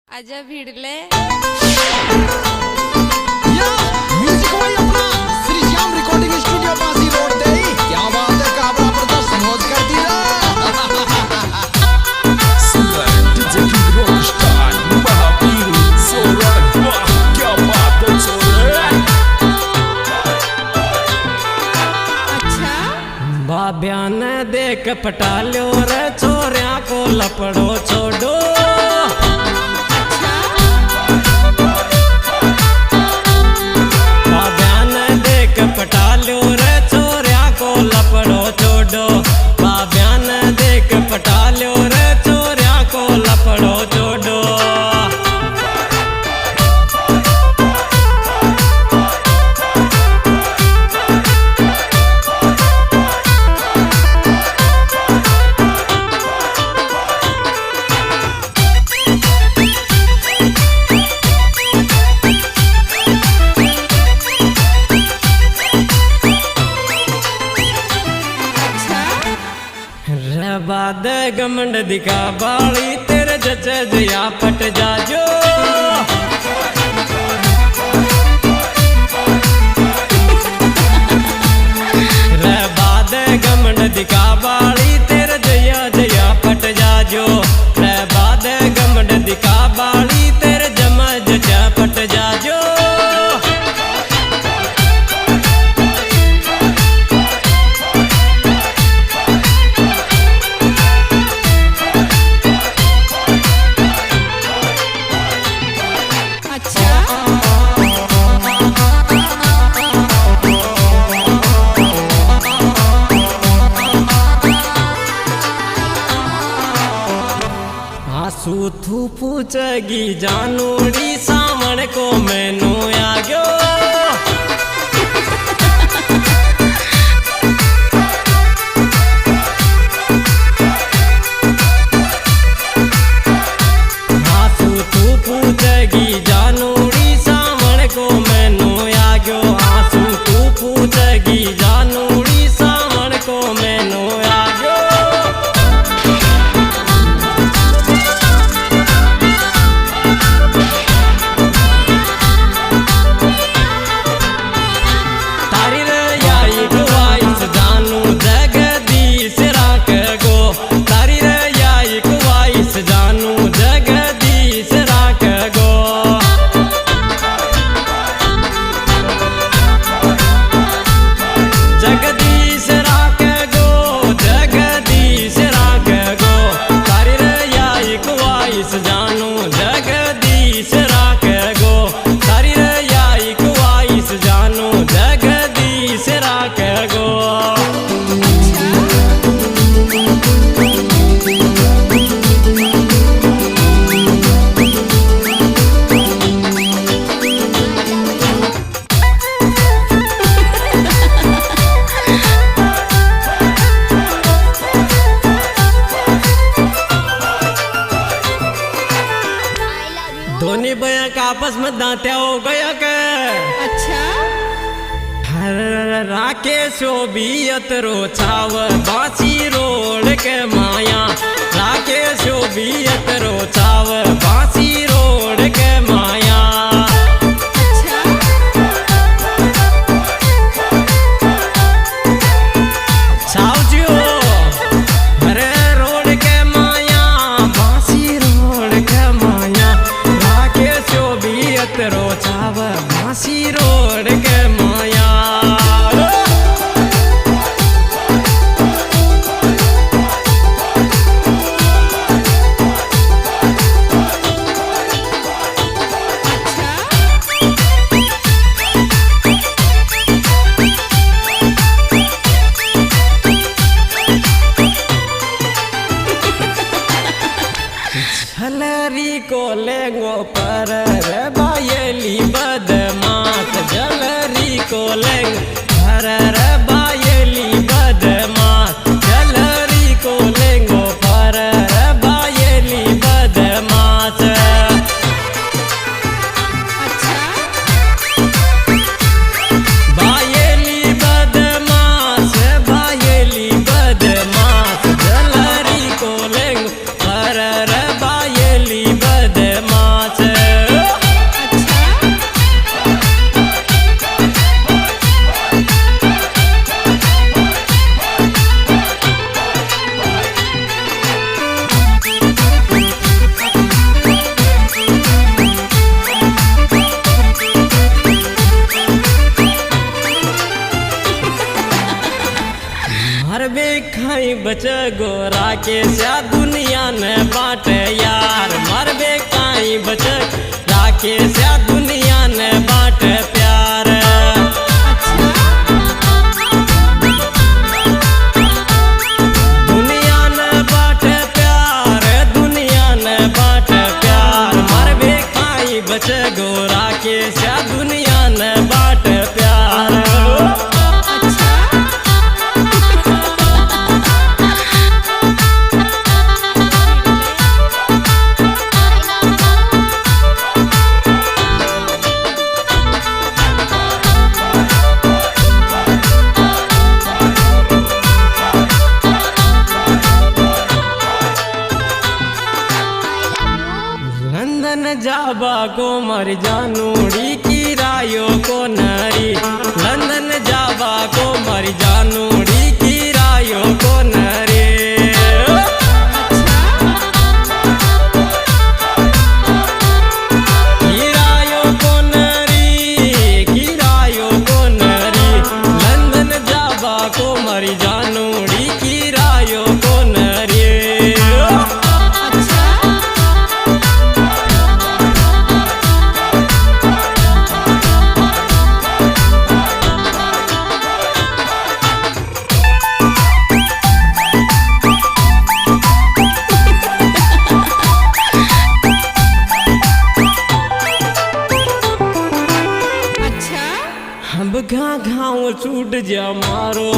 आजा भिड़ले म्यूजिक भाई अपना श्री श्याम रिकॉर्डिंग स्टूडियो पासी रोड दे। क्या बात है, काबरा प्रदर्शन मौज कर दिया। अच्छा बाब्या ने देख पटाल्यो रे छोरिया को लपड़ो छोड़ो। बाब्या ने देख पटाल्यो रे छोरिया को लपड़ो छोड़ो। बाब्या ने देख पटाल्यो रे छोरिया को लपड़ो छोड़ो। बाद गमंड दिखा बाली तेरे जच जया पट जाजो। रे बाद गमंड दिखा बाली तेरे जया जया पट जाजो। रे बाद गमंड दिखा बाली तेरे जमा जचा पट जाजो। सूथू पूछगी जानूड़ी सावण को मैनू आ गयो। हाँ सूथू पूछगी जानूड़ी सावण को मैनू आ गयो। हाँ सूथू पूछगी जानूड़ी सावण को मैनू आ गयो। धोनी भैया का आपस में दांत्या हो गया के। अच्छा राकेश बियत रो छाव बासी रोड के माया। राकेश बियत रो छाव बासी रोड के माया। छावजियो अरे रोड के माया बासी रोड के माया। राकेश बियत रो छाव बासी रोड के माया। झलरी को लेंगो पर रे बायली बदमाश। झलरी को लेंगो पर रे बायली बदमाश। झलरी को लेंगो पर रे बायली बदमाश। बायली बदमाश बायली बदमाश। झलरी को लेंगो पर रे बायली बदमाश। काई बच गोरा के स्या दुनिया ने बाटे यार मार बे काई बच राके स्या दुनिया ने बाटे प्यार दुनिया ने बाटे प्यार दुनिया ने बाटे प्यार मार बे काई बच गोरा के स्या दुनिया ने बाटे प्यार लंदन जाबा को मर जानूड़ी की रायो को नरी लंदन जाबा को मर जानूड़ी की रायो को नरी किरायो को नरी किरायो को नरी लंदन जाबा को मर जानूड़ी की रायो को नरी हम घा घाव छूट जा मारो